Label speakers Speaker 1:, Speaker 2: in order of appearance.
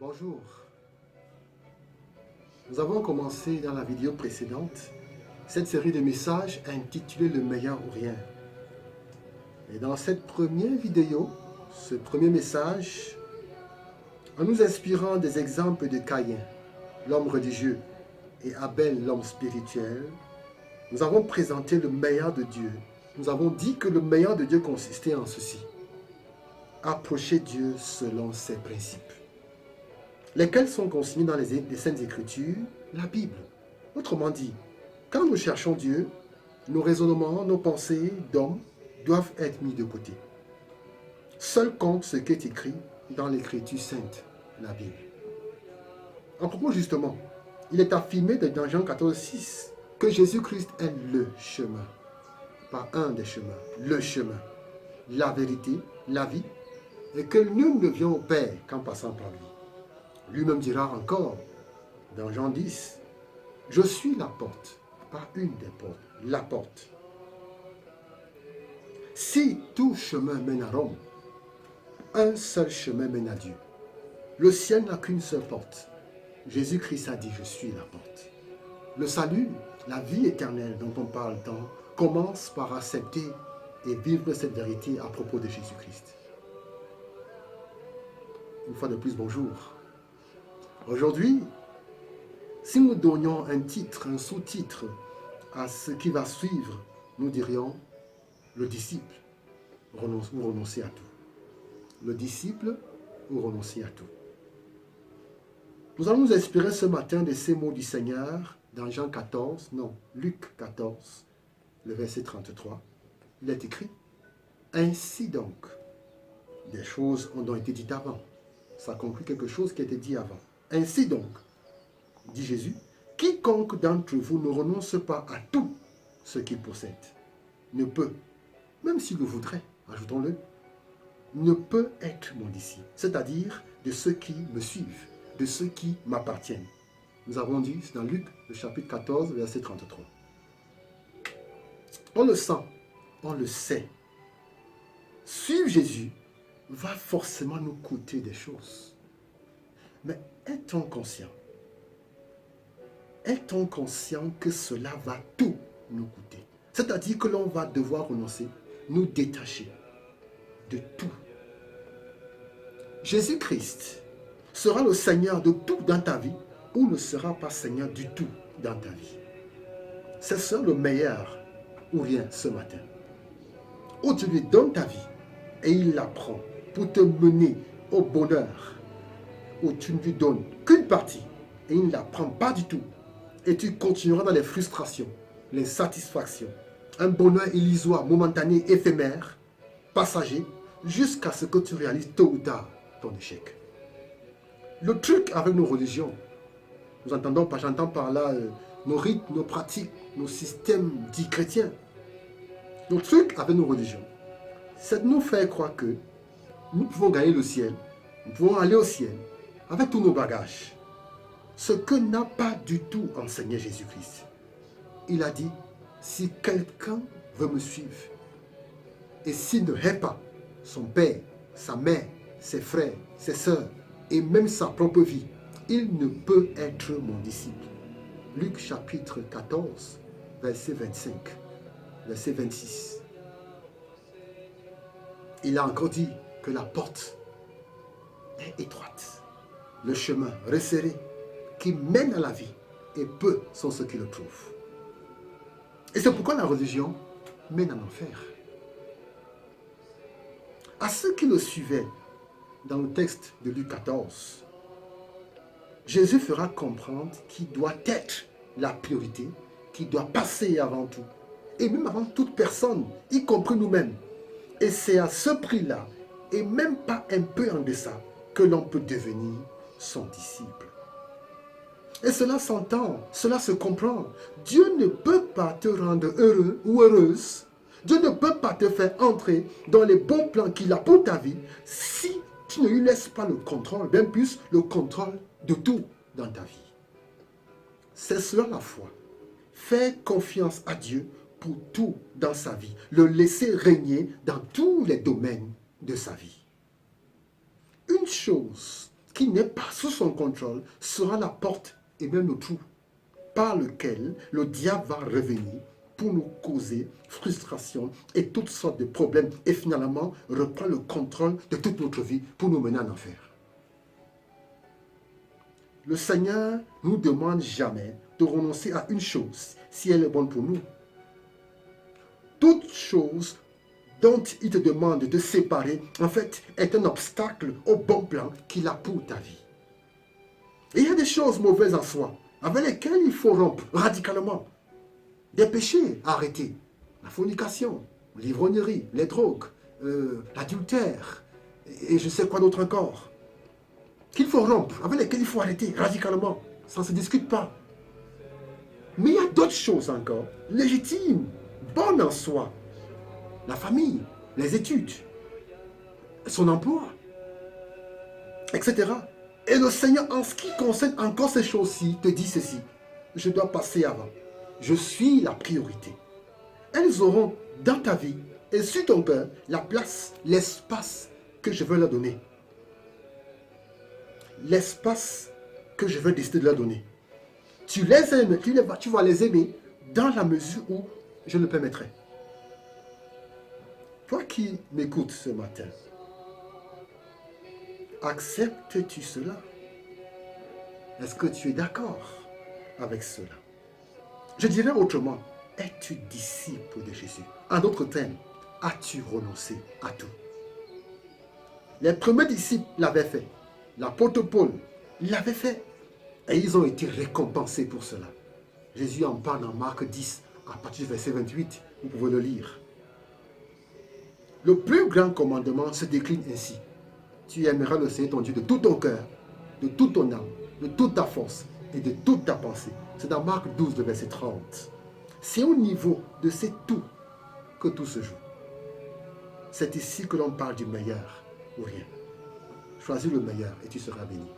Speaker 1: Bonjour. Nous avons commencé dans la vidéo précédente cette série de messages intitulée Le meilleur ou rien. Et dans cette première vidéo, ce premier message, en nous inspirant des exemples de Caïn, l'homme religieux, et Abel, l'homme spirituel, nous avons présenté le meilleur de Dieu. Nous avons dit que le meilleur de Dieu consistait en ceci: approcher Dieu selon ses principes, lesquels sont consignés dans les Saintes Écritures, la Bible. Autrement dit, quand nous cherchons Dieu, nos raisonnements, nos pensées d'hommes doivent être mis de côté. Seul compte ce qui est écrit dans l'Écriture sainte, la Bible. En propos justement, il est affirmé dans Jean 14,6 que Jésus-Christ est le chemin. Pas un des chemins, le chemin, la vérité, la vie, et que nul ne vient au Père qu'en passant par lui. Lui-même dira encore, dans Jean 10, « Je suis la porte, pas une des portes, la porte. » Si tout chemin mène à Rome, un seul chemin mène à Dieu. Le ciel n'a qu'une seule porte. Jésus-Christ a dit, « Je suis la porte. » Le salut, la vie éternelle dont on parle tant, commence par accepter et vivre cette vérité à propos de Jésus-Christ. Une fois de plus, bonjour. Aujourd'hui, si nous donnions un titre, un sous-titre à ce qui va suivre, nous dirions le disciple ou renoncer à tout. Le disciple ou renoncer à tout. Nous allons nous inspirer ce matin de ces mots du Seigneur dans Luc 14, le verset 33. Il est écrit: ainsi donc, des choses ont donc été dites avant. Ça conclut quelque chose qui a été dit avant. Ainsi donc, dit Jésus, quiconque d'entre vous ne renonce pas à tout ce qu'il possède, ne peut, même s'il le voudrait, ajoutons-le, ne peut être mon disciple, c'est-à-dire de ceux qui me suivent, de ceux qui m'appartiennent. Nous avons dit, c'est dans Luc, le chapitre 14, verset 33. On le sent, on le sait. Suivre Jésus va forcément nous coûter des choses. Mais est-on conscient? Est-on conscient que cela va tout nous coûter? C'est-à-dire que l'on va devoir renoncer, nous détacher de tout. Jésus-Christ sera le Seigneur de tout dans ta vie ou ne sera pas Seigneur du tout dans ta vie. C'est ça le meilleur ou rien ce matin. Où tu lui donnes ta vie et il la prend pour te mener au bonheur, où tu ne lui donnes qu'une partie et il ne la prend pas du tout. Et tu continueras dans les frustrations, les satisfactions, un bonheur illusoire, momentané, éphémère, passager, jusqu'à ce que tu réalises tôt ou tard ton échec. Le truc avec nos religions, j'entends par là nos rites, nos pratiques, nos systèmes dits chrétiens. Le truc avec nos religions, c'est de nous faire croire que nous pouvons gagner le ciel, nous pouvons aller au ciel avec tous nos bagages. Ce que n'a pas du tout enseigné Jésus-Christ. Il a dit, si quelqu'un veut me suivre, et s'il ne hait pas son père, sa mère, ses frères, ses sœurs, et même sa propre vie, il ne peut être mon disciple. Luc chapitre 14, verset 25, verset 26. Il a encore dit que la porte est étroite, le chemin resserré, qui mène à la vie, et peu sont ceux qui le trouvent. Et c'est pourquoi la religion mène en enfer. À ceux qui le suivaient, dans le texte de Luc 14, Jésus fera comprendre qui doit être la priorité, qui doit passer avant tout, et même avant toute personne, y compris nous-mêmes. Et c'est à ce prix-là, et même pas un peu en deçà, que l'on peut devenir son disciple. Et cela s'entend, cela se comprend. Dieu ne peut pas te rendre heureux ou heureuse. Dieu ne peut pas te faire entrer dans les bons plans qu'il a pour ta vie si tu ne lui laisses pas le contrôle, bien plus le contrôle de tout dans ta vie. C'est cela la foi. Faire confiance à Dieu pour tout dans sa vie. Le laisser régner dans tous les domaines de sa vie. Une chose qui n'est pas sous son contrôle sera la porte et même le trou par lequel le diable va revenir pour nous causer frustration et toutes sortes de problèmes et finalement reprendre le contrôle de toute notre vie pour nous mener en enfer. Le Seigneur ne nous demande jamais de renoncer à une chose si elle est bonne pour nous. Toute chose dont il te demande de séparer, en fait, est un obstacle au bon plan qu'il a pour ta vie. Et il y a des choses mauvaises en soi, avec lesquelles il faut rompre radicalement. Des péchés à arrêter. La fornication, l'ivrognerie, les drogues, l'adultère, et je ne sais quoi d'autre encore. Qu'il faut rompre, avec lesquels il faut arrêter radicalement. Ça ne se discute pas. Mais il y a d'autres choses encore, légitimes, bonnes en soi. La famille, les études, son emploi, etc. Et le Seigneur, en ce qui concerne encore ces choses-ci, te dit ceci. Je dois passer avant. Je suis la priorité. Elles auront dans ta vie et sur ton cœur la place, l'espace que je veux leur donner. L'espace que je veux décider de leur donner. Tu les aimes, tu vas les aimer dans la mesure où je le permettrai. Toi qui m'écoutes ce matin, acceptes-tu cela? Est-ce que tu es d'accord avec cela? Je dirais autrement, es-tu disciple de Jésus? En d'autres termes, as-tu renoncé à tout? Les premiers disciples l'avaient fait. L'apôtre Paul l'avait fait. Et ils ont été récompensés pour cela. Jésus en parle dans Marc 10, à partir du verset 28. Vous pouvez le lire. Le plus grand commandement se décline ainsi. Tu aimeras le Seigneur ton Dieu de tout ton cœur, de toute ton âme, de toute ta force et de toute ta pensée. C'est dans Marc 12, le verset 30. C'est au niveau de ces tout que tout se joue. C'est ici que l'on parle du meilleur ou rien. Choisis le meilleur et tu seras béni.